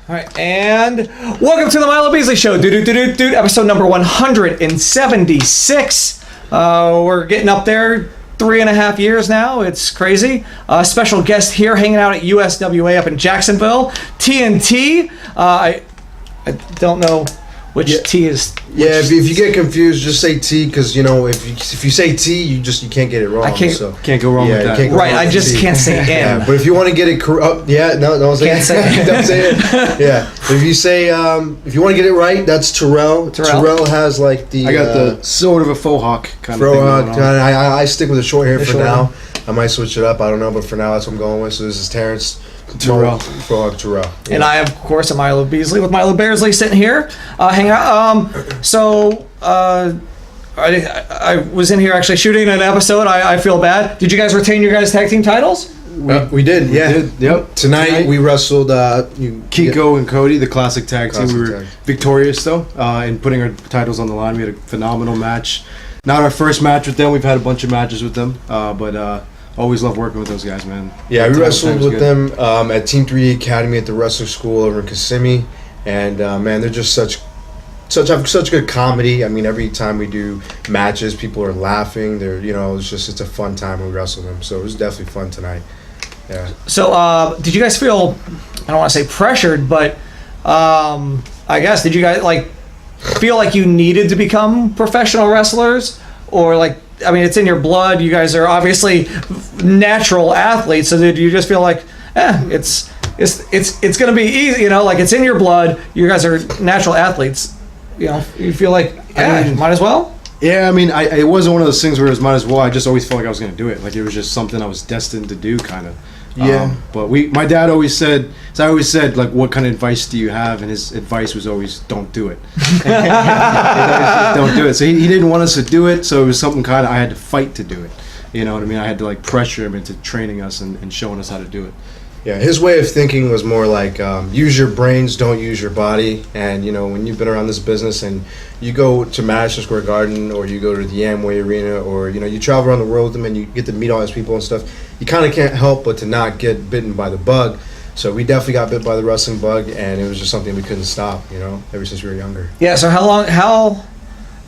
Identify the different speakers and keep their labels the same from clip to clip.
Speaker 1: All right, and welcome to the Milo Beasley Show, episode number 176. We're getting up there, 3.5 years now. It's crazy. Special guest here, hanging out at USWA up in Jacksonville. TNT. I don't know which T is.
Speaker 2: If you get confused, just say T, because you know if you say T, you can't get it wrong.
Speaker 1: Can't
Speaker 2: go wrong with that.
Speaker 1: Right, I just can't say N.
Speaker 2: Yeah, but if you want to get it correct, can't say it. Don't say it. Yeah, if you say if you want to get it right, that's Terrell. Terrell has like the.
Speaker 3: I got the sort of a faux hawk kind
Speaker 2: of
Speaker 3: thing.
Speaker 2: I stick with the short hair for now. I might switch it up. I don't know, but for now that's what I'm going with. So this is Terrance. Terrell. Yeah.
Speaker 1: And I, of course, am Milo Beasley with Milo Beasley sitting here, hanging out. I was in here actually shooting an episode. I feel bad. Did you guys retain your guys' tag team titles?
Speaker 2: We did, yeah.
Speaker 3: We did, yep.
Speaker 2: Tonight we wrestled
Speaker 3: Kiko and Cody, the classic tag team. We were victorious, though, in putting our titles on the line. We had a phenomenal match. Not our first match with them. We've had a bunch of matches with them, but always love working with those guys, man.
Speaker 2: Yeah, we wrestled with them at Team 3 Academy at the wrestling school over in Kissimmee, and man, they're just such good comedy. I mean, every time we do matches, people are laughing. It's a fun time when we wrestle them. So it was definitely fun tonight. Yeah. So
Speaker 1: did you guys feel? I don't want to say pressured, but I guess did you guys feel like you needed to become professional wrestlers, or I mean, it's in your blood. You guys are obviously natural athletes. So did you just feel like, it's going to be easy, it's in your blood. You guys are natural athletes. You feel like, might as well?
Speaker 3: Yeah, I mean, it wasn't one of those things where it was might as well. I just always felt like I was going to do it. Like it was just something I was destined to do, kind of.
Speaker 2: Yeah.
Speaker 3: But my dad always said, like, what kind of advice do you have? And his advice was always, don't do it. Don't do it. So he didn't want us to do it, so it was something I had to fight to do it. You know what I mean? I had to pressure him into training us and showing us how to do it.
Speaker 2: Yeah, his way of thinking was more like use your brains, don't use your body. And when you've been around this business and you go to Madison Square Garden or you go to the Amway Arena or you travel around the world with them and you get to meet all these people and stuff, you kind of can't help but to not get bitten by the bug. So we definitely got bit by the wrestling bug, and it was just something we couldn't stop, ever since we were younger.
Speaker 1: Yeah. So how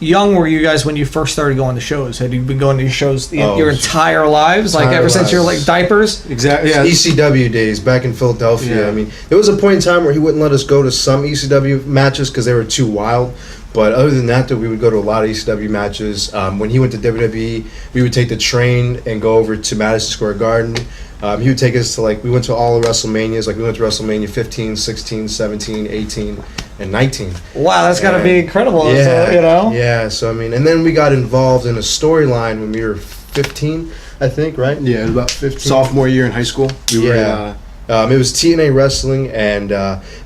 Speaker 1: young were you guys when you first started going to shows? Had you been going to shows your entire lives, ever since you're diapers?
Speaker 3: Exactly. Yeah.
Speaker 2: ECW days back in Philadelphia.
Speaker 3: Yeah.
Speaker 2: I mean, there was a point in time where he wouldn't let us go to some ECW matches because they were too wild. But other than that, we would go to a lot of ECW matches. When he went to WWE, we would take the train and go over to Madison Square Garden. He would take us to we went to all the WrestleManias. We went to WrestleMania 15, 16, 17, 18, and 19.
Speaker 1: Wow, that's got to be incredible.
Speaker 2: Yeah, Yeah, so I mean, and then we got involved in a storyline when we were 15, I think, right?
Speaker 3: Yeah, about 15. Sophomore year in high school.
Speaker 2: It was TNA Wrestling, and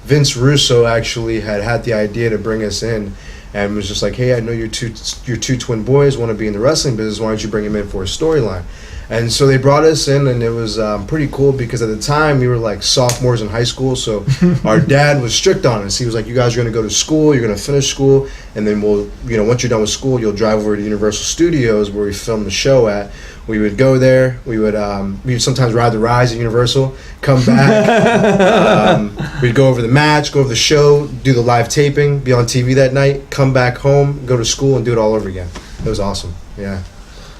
Speaker 2: Vince Russo actually had the idea to bring us in. And was just like, hey, I know your two twin boys want to be in the wrestling business. Why don't you bring them in for a storyline? And so they brought us in, and it was pretty cool because at the time we were sophomores in high school. So our dad was strict on us. He was like, you guys are going to go to school, you're going to finish school, and then we'll, once you're done with school, you'll drive over to Universal Studios where we filmed the show at. We would go there. We would sometimes ride the rides at Universal, come back. We'd go over the match, go over the show, do the live taping, be on TV that night, come back home, go to school, and do it all over again. It was awesome. Yeah.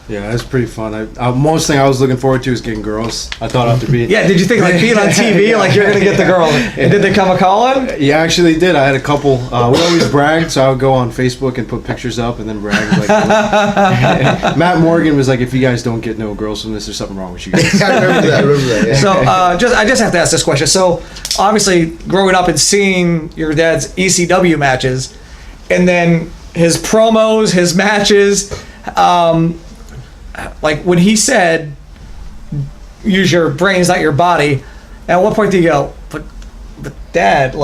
Speaker 3: Yeah, that's pretty fun. Most thing I was looking forward to is getting girls. I thought after being
Speaker 1: did you think being on TV you're gonna get the girl? And did they come a calling?
Speaker 3: Yeah, actually they did. I had a couple. We always bragged, so I would go on Facebook and put pictures up and then brag. Matt Morgan was like, if you guys don't get no girls from this, there's something wrong with you guys.
Speaker 2: I remember that. Yeah.
Speaker 1: So I just have to ask this question. So obviously growing up and seeing your dad's ECW matches, and then his promos, his matches. When he said, use your brains, not your body, at what point do you go, but Dad,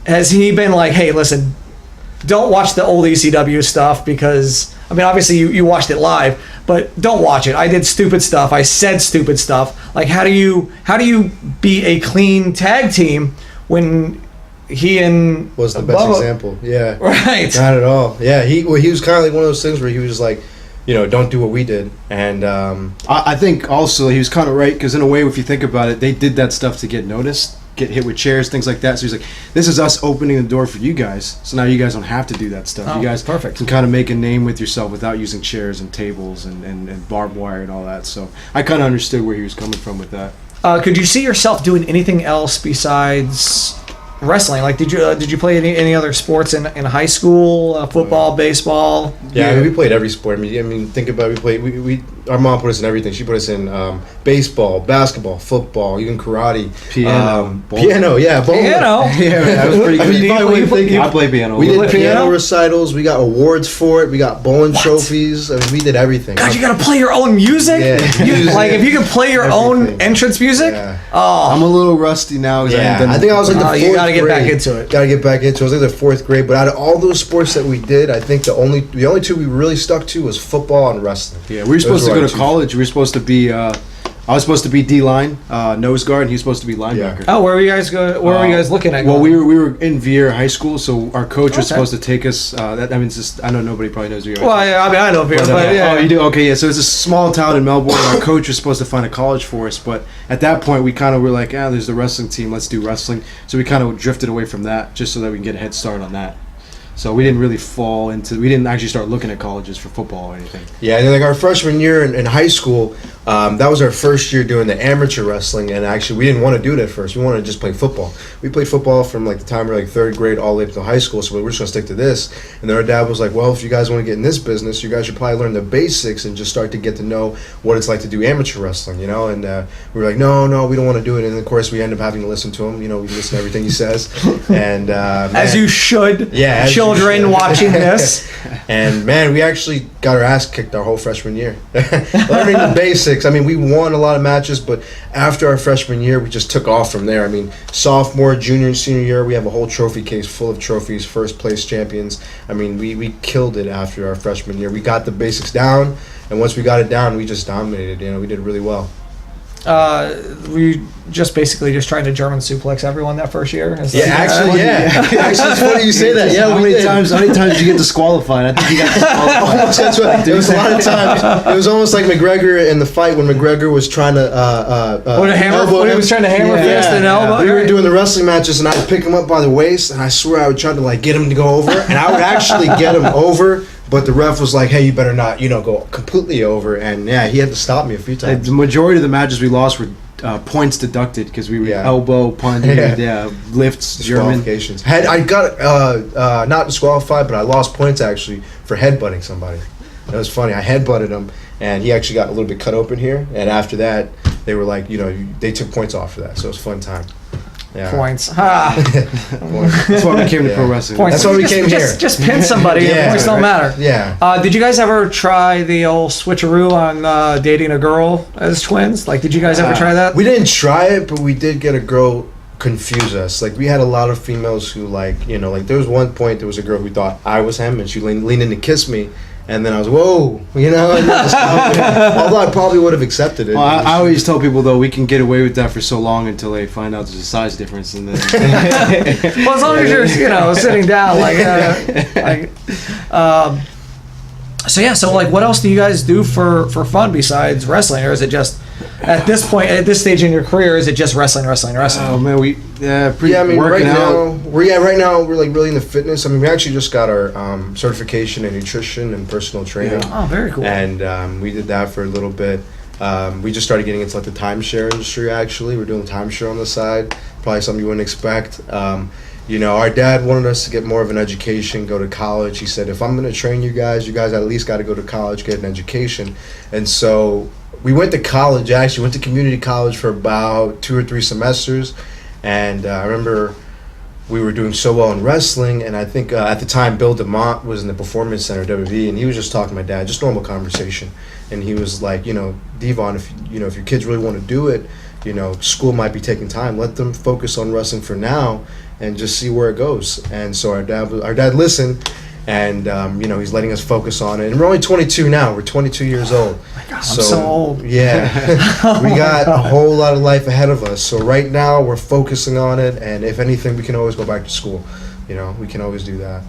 Speaker 1: has he been like, hey, listen, don't watch the old ECW stuff because, I mean, obviously you watched it live, but don't watch it. I did stupid stuff. I said stupid stuff. How do you be a clean tag team when he and
Speaker 2: was the best example? Yeah.
Speaker 1: Right.
Speaker 2: Not at all. Yeah, he was kind of one of those things where he was like, don't do what we did. And
Speaker 3: I think also he was kind of right because in a way, if you think about it, they did that stuff to get noticed. get hit with chairs, things like that. So he's like, this is us opening the door for you guys. So now you guys don't have to do that stuff. You guys
Speaker 1: perfect.
Speaker 3: can kind of make a name with yourself without using chairs and tables and barbed wire and all that. So I kind of understood where he was coming from with that.
Speaker 1: Could you see yourself doing anything else besides wrestling? Like, did you play any other sports in high school? Football, baseball?
Speaker 2: Yeah, I mean, we played every sport. I mean, think about it. We our mom put us in everything. She put us in baseball, basketball, football, even karate, piano. Yeah, bowling.
Speaker 1: Piano.
Speaker 3: Yeah, that was pretty good. I play piano.
Speaker 2: We did piano recitals. We got awards for it. We got bowling trophies. I mean, we did everything.
Speaker 1: God, you gotta play your own music.
Speaker 2: Yeah,
Speaker 1: like if you can play your own entrance music.
Speaker 2: Yeah.
Speaker 1: Oh,
Speaker 3: I'm a little rusty now.
Speaker 2: Yeah, I think I was like the fourth
Speaker 1: you gotta get
Speaker 2: grade.
Speaker 1: back into it.
Speaker 2: Gotta get back into it. I was like the fourth grade. But out of all those sports that we did, I think the only two we really stuck to was football and wrestling.
Speaker 3: Yeah, we were supposed to go to college. We were supposed to be. I was supposed to be D-line, nose guard, and he was supposed to be linebacker.
Speaker 1: Oh, where were you guys going? Where were you guys looking at?
Speaker 3: Well, we were in Vier High School, so our coach was supposed to take us. I know nobody probably knows Vier.
Speaker 1: Well, yeah, I mean, I know Vier, but yeah.
Speaker 3: Oh, you do? Okay, yeah. So it's a small town in Melbourne. Our coach was supposed to find a college for us, but at that point, we kind of were like, there's the wrestling team. Let's do wrestling. So we kind of drifted away from that, just so that we can get a head start on that. So we didn't really we didn't actually start looking at colleges for football or anything.
Speaker 2: Yeah, and then like our freshman year in high school, that was our first year doing the amateur wrestling, and actually we didn't want to do it at first. We wanted to just play football. We played football from like the time we were like third grade all the way up to high school, so we were just gonna stick to this. And then our dad was like, well, if you guys want to get in this business, you guys should probably learn the basics and just start to get to know what it's like to do amateur wrestling, And we were like, no, we don't want to do it. And of course we end up having to listen to him. We listen to everything he says. And
Speaker 1: as you should.
Speaker 2: Yeah.
Speaker 1: Children watching this.
Speaker 2: And man, we actually got our ass kicked our whole freshman year. Learning the basics. I mean, we won a lot of matches, but after our freshman year, we just took off from there. I mean, sophomore, junior, and senior year, we have a whole trophy case full of trophies, first place champions. I mean, we killed it after our freshman year. We got the basics down, and once we got it down, we just dominated. We did really well.
Speaker 1: We just trying to German suplex everyone that first year.
Speaker 2: Actually, it's funny you say that. Yeah,
Speaker 3: how many times did you get disqualified? I think you got disqualified.
Speaker 2: That's right. There was a lot of times. It was almost like McGregor in the fight when McGregor was trying to
Speaker 1: when he was trying to hammer fist and elbow.
Speaker 2: We were doing the wrestling matches, and I would pick him up by the waist, and I swear I would try to like get him to go over, and I would actually get him over. But the ref was like, hey, you better not, go completely over. And, he had to stop me a few times.
Speaker 3: The majority of the matches we lost were points deducted because we were elbow, punch, lifts, German.
Speaker 2: I got not disqualified, but I lost points, actually, for headbutting somebody. That was funny. I headbutted him, and he actually got a little bit cut open here. And after that, they were like, they took points off for that. So it was a fun time. Yeah.
Speaker 1: Points.
Speaker 3: That's why we came to pro wrestling.
Speaker 1: Points.
Speaker 2: That's why we came here.
Speaker 1: Just pin somebody. And points don't matter.
Speaker 2: Yeah.
Speaker 1: Did you guys ever try the old switcheroo on dating a girl as twins? Like, did you guys ever try that?
Speaker 2: We didn't try it, but we did get a girl confuse us. Like, we had a lot of females who there was one point there was a girl who thought I was him, and she leaned in to kiss me. And then I was, whoa, although I probably would have accepted it.
Speaker 3: Well, I always tell people, though, we can get away with that for so long until they find out there's a size difference. And then
Speaker 1: well, as long as you're, sitting down, So what else do you guys do for fun besides wrestling? Or is it just, at this point, at this stage in your career, is it just wrestling?
Speaker 3: Oh, man,
Speaker 2: right now we're like really into fitness. I mean, we actually just got our certification in nutrition and personal training.
Speaker 1: Oh, very cool.
Speaker 2: And we did that for a little bit. We just started getting into like the timeshare industry, actually. We're doing timeshare on the side. Probably something you wouldn't expect. Our dad wanted us to get more of an education, go to college. He said, if I'm going to train you guys at least got to go to college, get an education. And so we went to college, actually. Went to community college for about 2 or 3 semesters. And I remember we were doing so well in wrestling. And I think at the time, Bill DeMont was in the Performance Center, WWE, and he was just talking to my dad, just normal conversation. And he was like, Devon, if your kids really want to do it, school might be taking time. Let them focus on wrestling for now and just see where it goes. And so our dad listened, and he's letting us focus on it. And we're only 22 now. We're 22 years old.
Speaker 1: Oh my God, I'm so old.
Speaker 2: Yeah, we got a whole lot of life ahead of us. So right now we're focusing on it, and if anything, we can always go back to school. We can always do that.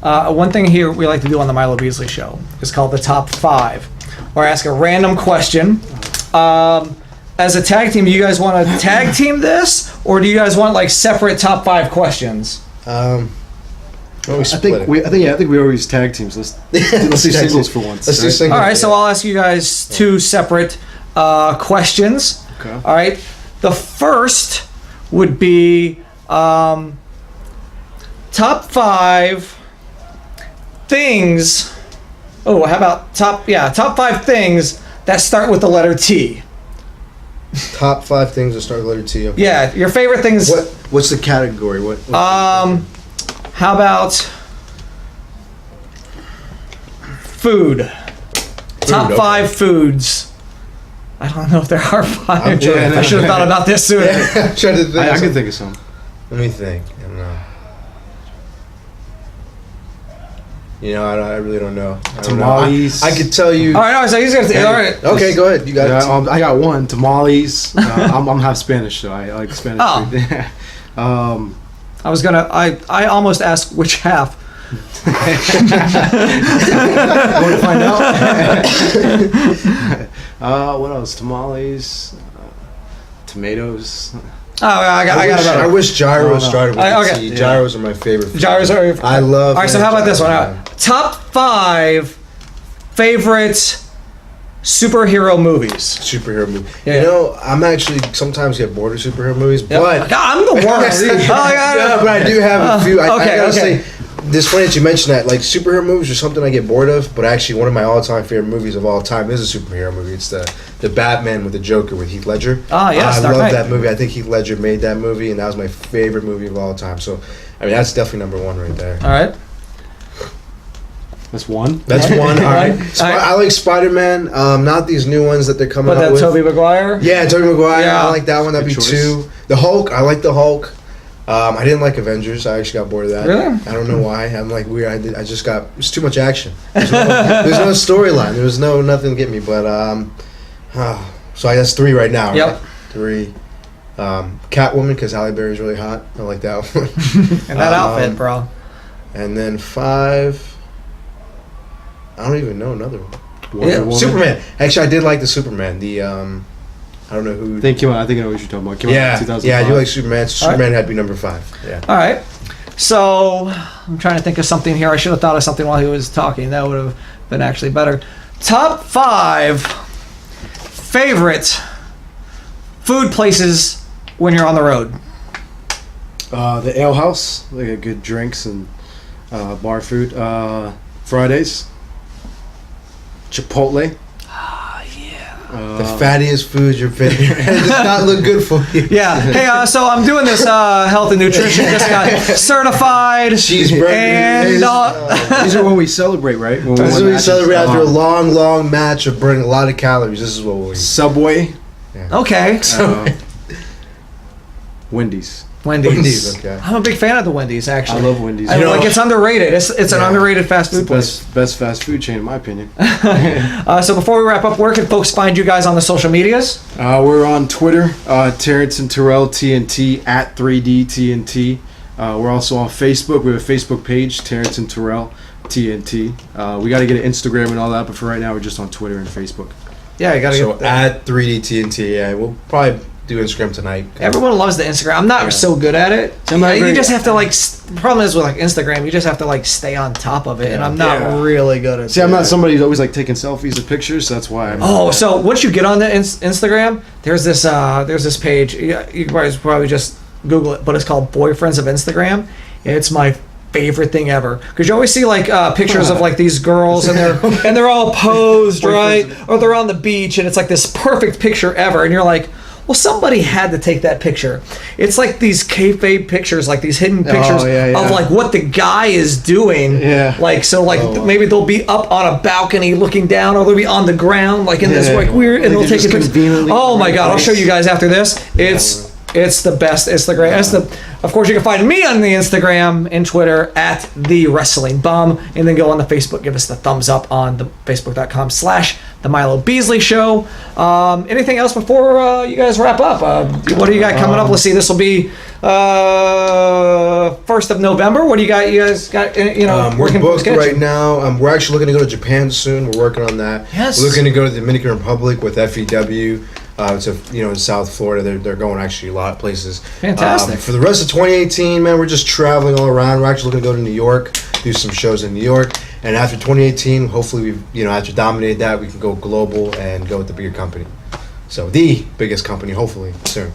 Speaker 1: One thing here we like to do on the Milo Beasley Show is called the Top 5, where I ask a random question. as a tag team, do you guys want to tag team this, or do you guys want like separate top 5 questions?
Speaker 2: I
Speaker 3: think we always tag teams. Let's do singles for once.
Speaker 2: Let's do singles.
Speaker 1: All right, so I'll ask you guys 2 separate questions.
Speaker 3: Okay.
Speaker 1: All right. The first would be top 5 things. Oh, how about top 5 things that start with the letter T.
Speaker 2: Top 5 things that start with the letter T. Okay.
Speaker 1: Yeah, your favorite things.
Speaker 2: What's the category?
Speaker 1: How about food? Top 5 foods. I don't know if there are 5. I should have thought about this sooner.
Speaker 2: I'm trying to think.
Speaker 3: I can think of some.
Speaker 2: Let me think. I don't know. I really don't know.
Speaker 3: Tamales.
Speaker 2: I could tell you.
Speaker 1: All right, so he's gonna. All right.
Speaker 2: Okay, go ahead. You got it.
Speaker 3: I got one. Tamales. I'm half Spanish, so I like Spanish food.
Speaker 1: I was gonna. I almost asked which half.
Speaker 3: Want to find out? What else? Tamales. Tomatoes.
Speaker 1: Oh, I got it.
Speaker 2: I wish gyros started with
Speaker 1: okay.
Speaker 2: T. Gyros are my favorite food.
Speaker 1: Gyros are.
Speaker 2: I love.
Speaker 1: All right, so how about this one? Top 5 favorite superhero movies.
Speaker 2: Superhero movie.
Speaker 1: Yeah.
Speaker 2: I'm actually sometimes get bored of superhero movies, but
Speaker 1: I'm the worst.
Speaker 2: but I do have a few. I gotta
Speaker 1: okay.
Speaker 2: say, this funny that you mentioned that. Like superhero movies are something I get bored of, but actually one of my all-time favorite movies of all time is a superhero movie. It's the Batman with the Joker with Heath Ledger.
Speaker 1: Yes,
Speaker 2: I love that movie. I think Heath Ledger made that movie, and that was my favorite movie of all time. So, that's definitely number 1 right there.
Speaker 1: All right.
Speaker 3: That's one.
Speaker 2: That's one. All right. I like Spider-Man. Not these new ones that they're coming out with.
Speaker 1: Tobey Maguire?
Speaker 2: Yeah, Tobey Maguire.
Speaker 1: Yeah.
Speaker 2: I like that one. That'd be 2. The Hulk. I like the Hulk. I didn't like Avengers. I actually got bored of that.
Speaker 1: Really?
Speaker 2: I don't know why. I'm like weird. It's too much action. There's no storyline. There was nothing to get me. But so I guess 3 right now.
Speaker 1: Yep.
Speaker 2: Right? 3. Catwoman because Halle Berry's really hot. I like that one.
Speaker 1: And that outfit, bro.
Speaker 2: And then 5. I don't even know another one. Superman. Actually, I did like the Superman. The I don't know who.
Speaker 3: I think I know what you're talking about. Came out in 2005.
Speaker 2: Yeah, I do like Superman. Superman had to be number 5. Yeah.
Speaker 1: All right. So I'm trying to think of something here. I should have thought of something while he was talking. That would have been actually better. Top 5 favorite food places when you're on the road.
Speaker 3: The Ale House. They got good drinks and bar food. Fridays. Chipotle.
Speaker 2: The fattiest food you're fitting. It does not look good for you.
Speaker 1: Yeah. Hey, so I'm doing this health and nutrition. Just got certified.
Speaker 2: Cheeseburger.
Speaker 1: And
Speaker 3: these are when we celebrate, right?
Speaker 2: This is when we celebrate after a long match of burning a lot of calories. This is what we
Speaker 3: Subway.
Speaker 2: Yeah.
Speaker 1: Okay.
Speaker 3: Wendy's.
Speaker 1: Wendy's.
Speaker 2: Okay.
Speaker 1: I'm a big fan of the Wendy's, actually.
Speaker 3: I love Wendy's.
Speaker 1: I like it's underrated. It's an underrated fast food place.
Speaker 3: Best fast food chain, in my opinion.
Speaker 1: So before we wrap up, where can folks find you guys on the social medias?
Speaker 3: We're on Twitter, Terrance and Terrell TNT at 3D TNT. We're also on Facebook. We have a Facebook page, Terrance and Terrell TNT. We got to get an Instagram and all that, but for right now, we're just on Twitter and Facebook.
Speaker 1: Yeah, you got to get
Speaker 2: at 3D TNT. Yeah, we'll probably do Instagram tonight.
Speaker 1: Everyone loves the Instagram. I'm not so good at it. You just have to the problem is with Instagram, you just have to stay on top of it, and I'm not really good at it.
Speaker 3: See, I'm not somebody who's always taking selfies of pictures, so that's why
Speaker 1: so once you get on the Instagram, there's this page. You guys probably just Google it, but it's called Boyfriends of Instagram. It's my favorite thing ever because you always see pictures of these girls and they're all posed right, or they're on the beach and it's this perfect picture ever, and you're like, well, somebody had to take that picture. It's these kayfabe pictures, these hidden pictures of what the guy is doing.
Speaker 3: Yeah.
Speaker 1: Maybe they'll be up on a balcony looking down, or they'll be on the ground, in this weird, and they'll take it. Oh my God! I'll show you guys after this. It's the best. It's the great. Of course, you can find me on the Instagram and Twitter at The Wrestling Bum, and then go on the Facebook. Give us the thumbs up on the Facebook.com/The Milo Beasley Show. Anything else before you guys wrap up? What do you got coming up? Let's see. This will be 1st of November. What do you got? You guys got?
Speaker 2: We're booked right now. We're actually looking to go to Japan soon. We're working on that.
Speaker 1: Yes.
Speaker 2: We're looking to go to the Dominican Republic with FEW. to in South Florida. They're going actually a lot of places.
Speaker 1: Fantastic.
Speaker 2: For the rest of 2018, man, we're just traveling all around. We're actually looking to go to New York, do some shows in New York, and after 2018, hopefully after dominated that, we can go global and go with the bigger company. So the biggest company, hopefully soon.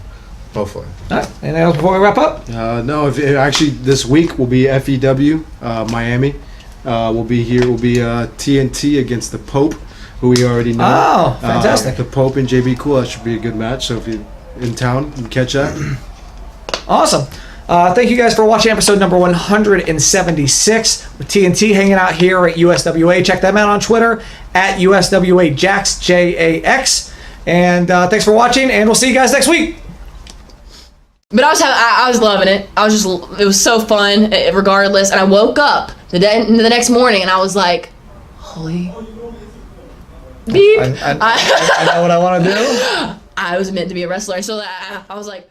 Speaker 2: Hopefully.
Speaker 1: All right. Anything else before we wrap up?
Speaker 3: No, actually this week will be FEW Miami. We'll be here. We'll be TNT against the Pope, who we already know.
Speaker 1: Oh, fantastic.
Speaker 3: The Pope and JB Cool. That should be a good match. So if you're in town, you can catch that.
Speaker 1: Awesome. Thank you guys for watching episode number 176 with TNT hanging out here at USWA. Check them out on Twitter at USWA JAX. And thanks for watching, and we'll see you guys next week.
Speaker 4: But I was loving it. It was so fun, regardless. And I woke up the next morning, and I was like, holy beep.
Speaker 1: I know what I want to do.
Speaker 4: I was meant to be a wrestler. So I was like,